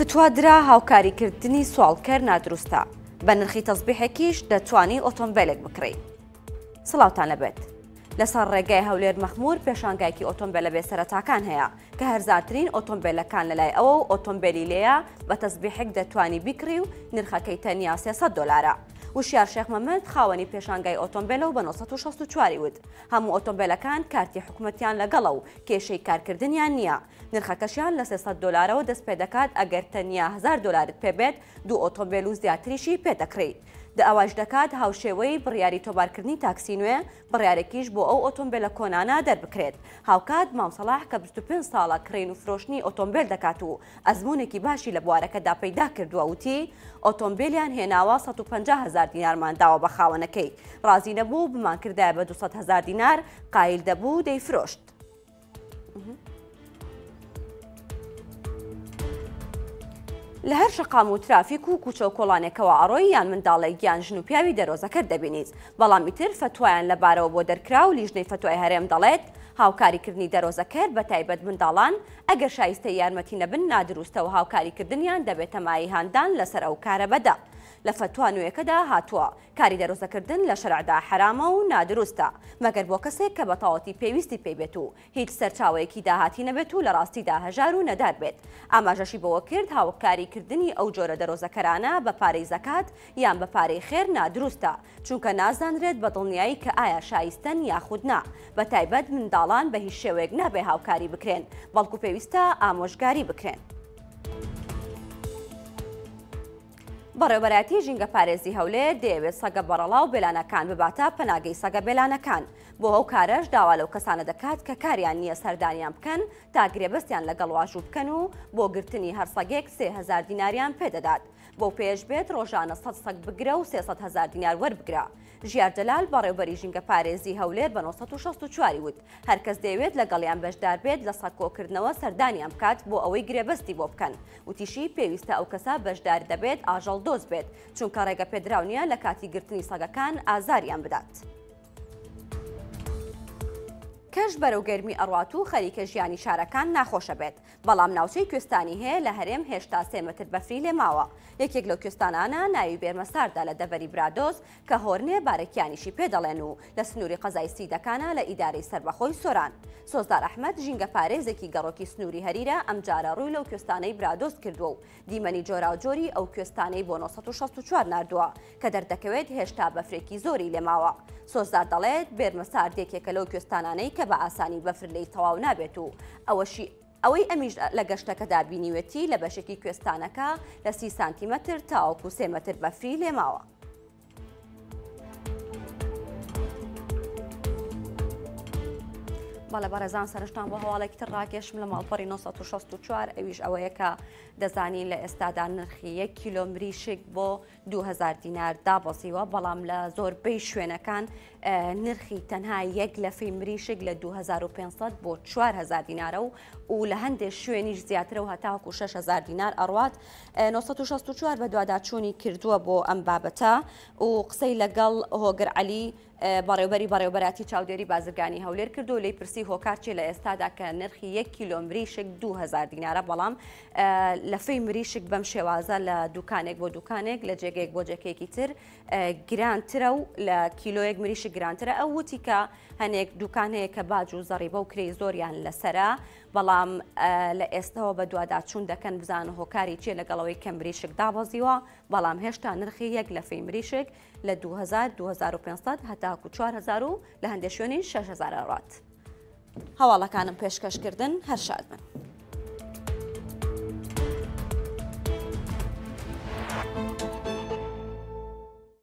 فتوادرا هاوکاریکردنی سواڵکەر نادروستە بە نرخی تەزبیحێکیش دەتوانی ئۆتۆمبیلێک بکڕی. سڵاوتان لەبێت. لەسەر ڕێگای هەولێر مەخموور پێشانگایکی ئۆتۆمبیلە بێسەرەتاکان هەیە کە هەرزاترین ئۆتۆمبیلەکان لەلای ئەوە و ئۆتۆمبیلی لێیە بە تەزبیحێک دەتوانی بیکڕی و نرخەکەی تەنیا $300. وشیار شێخ مەمەد خاوەنی پێشانگای ئۆتۆمبیلە و بە 1964 وت هەموو ئۆتۆمبیلەکان کارتی حکوومەتیان لەگەڵە و کێشەی کارکردنیان نییە. نرخەکەشیان لە $300ەوە دەست پێ دەکات ئەگەر تەنیا $1000 پێبێت دوو ئۆتۆمبیل و زیاتریشی پێدەکڕی. ئەواش دەکات هاوشێوەی بڕیاری تۆبارکردنی تاکسی نوێ بڕیارێکیش بۆ ئەو ئۆتۆمبیلە کۆنانە دەربکرێت. هاوکات مامسەلاح کە 25 ساڵە کڕین و فرۆشتنی ئۆتۆمبیل دەکات و ئەزمونێکی باشی لە بوارەکەدا پەیدا کردووە وتی ئۆتۆمبیلیان هێناوە $150,000 مانداوە بە خاوەنەکەی. ڕازی نەبوو بمانکردایە بە $200,000 قایل دەبوو دەیفرۆشت. لە هەر شەقام و ترافیک و کوچە و کۆڵانێکەوە ئەڕۆی یان منداڵێک یان ژن و پیاوی دەرۆزەکە دەبینیت. بەڵامی تر فتوایان لەبارەوە بۆ دەرکرا و لیژنەی فتوای هەرێم دەڵێت هاوکاریکردنی دەرۆزەکەر بە تایبەت منداڵان ئەگەر شایستەی یارمەتی نەبن نادروستە و هاوکاریکردنیان دەبێتە مایهاندان لەسەر ئەو کارە بەدا. لە فتوا نوێیەکەدا هاتووە کاری دەرۆزەکردن لە شەرعدا حرامە و نادروستە مەگەر بۆ کەسێک کە بەتەواوەتی پێویستی پێبێت و هیچ سەرچاوەیەکی داهاتی نەبێت و لە ڕاستیدا هەژار و نەدار بێت. ئاماژەشی بەوە کرد هاوکاریکردنی ئەو جۆرە دەرۆزەکەرانە بە پارەی زەکات یان بە پارەی خێر نادروستە چونکە نازانرێت بە دڵنیایی کە ئایا شایستەن یاخود نا. بە تایبەت منداڵان بە هیچ شێوەیەک نابێ هاوکاری بکرێن بەڵکو پێویستە ئامۆژگاری بکرێن. بەڕێوەبەراتی ژینگە پارێزی هەولێر دەیەوێت سەگە بەڕەڵا و بێلانەکان بباتە پەناگەی سەگە بێلانەکان. بۆ ئەو کارەش داوا لەو کەسانە دەکات کە کاریان نییە سەردانیان بکەن تا گرێبەستیان لەگەڵ واژوو بکەن و بۆ گرتنی هەر سەگێک $3000 پێدەدات. بۆ پێش بێت ڕۆژانە 100 سەگ بگرە و $300,000 وەربگرە. ژیار جەلال بەڕێوەبەری ژینگە پارێزی هەولێر بە 1964 وت هەرکەس دەیەوێت لەگەڵیان بەشدار بێت لە سەگ کۆکردنەوە سەردانیان بکات بۆ ئەوەی گرێبەستی بۆ بکەن. وتیشی پێویستە ئەو کەسە بەشدار دەبێت ئاژەڵ دۆز بێت چونکە ڕێگە پێدراو نییە لە کاتی گرتنی سەگەکان ئازاریان بدات. کەش بەرەو گەرمی ئەڕوات و خەریکە ژیانی شارەکان ناخۆشە بێت بەڵام ناوچەی کوێستانی هەیە لە هەرێم هێشتا 3 متر بەفری لێ ماوە. یەکێک لەو کوێستانانە ناوی بێرمەساردا لە دەڤەری برادۆز کە هۆرنێ بارەکیانیشی پێدەڵێن و لە سنووری قەزای سیدەکانە لە ئیدارەی سەربەخۆی سۆران. سۆزدار ئەحمەد ژینگە پارێزێکی گەڕۆکی سنووری هەریرە ئەمجارە ڕووی لەو کوێستانەی برادۆز کردووە و دیمەنی جۆراوجۆری ئەو کوێستانەی بۆ 1964 ناردووە کە دەردەکەوێت هێشتا بەفرێکی زۆری لێ ماوە. سۆزدار دەڵێت بێرمەسار دێکێکە لەو کوێستانانەی کە بە ئاسانی بەفر لێی تەواو نابێت و ئەوەی ئەمیش لە گەشتەکەدا بینیوێتی لە بەشێکی کوێستانەکە لە 30 سانتیمەتر تاوەکو 3 متر بەفری لێ ماوە. بەڵێ بەڕێزان سەرنجتان بۆ هەواڵێکی تر ڕاکێشم لە ماڵپەڕی 1964 ئەویش ئەوەیە کە دەزانین لە ئێستادا نرخی 1 کیلۆ مریشک بۆ $2000 دابەزیوە بەڵام لە زۆربەی شوێنەکان نرخی تەنها یەک لەفەی مریشک لە $2500 بۆ $4000 و لە هەندێک شوێنیش زیاترە و هەتاوەکو $6000 ئەڕوات. 1964 بە دواداچوونی کردووە بۆ ئەم بابەتە و قسەی لەگەڵ هۆگر عەلی بەڕێوەبەراتی چاودێری بازرگانی هەولێر کردو و لی پرسی هۆکارچی لە ئێستادا کە نرخی 1 کیلۆ مریشک $2000 بەڵام لەفەی مریشک بەم شێوازە لە دوکانێک بۆ دوکانێک لە جێگەیەک بۆ جێگەیەکی تر گرانترە و لە کیلۆیەک مریشک گرانترە. ئەو وتی کە هەنێک دوکان هەیە کە باج و زەڕیبە و کرێی زۆریان لەسەرە بەڵام لە ئێستەوە بە دوواداچوون دەکەن بزانە هۆکاری چیە لەگەڵەوەی کە مریشک دابەزیوە بەڵام هێشتا نرخی یەک لەفەی مریشک لە 2000-2500 هەتاکو 4000 و لە هەندێک شوێنی 6000 ڕات. هەواڵەکانم پێشکەشکردن هەر شادمن.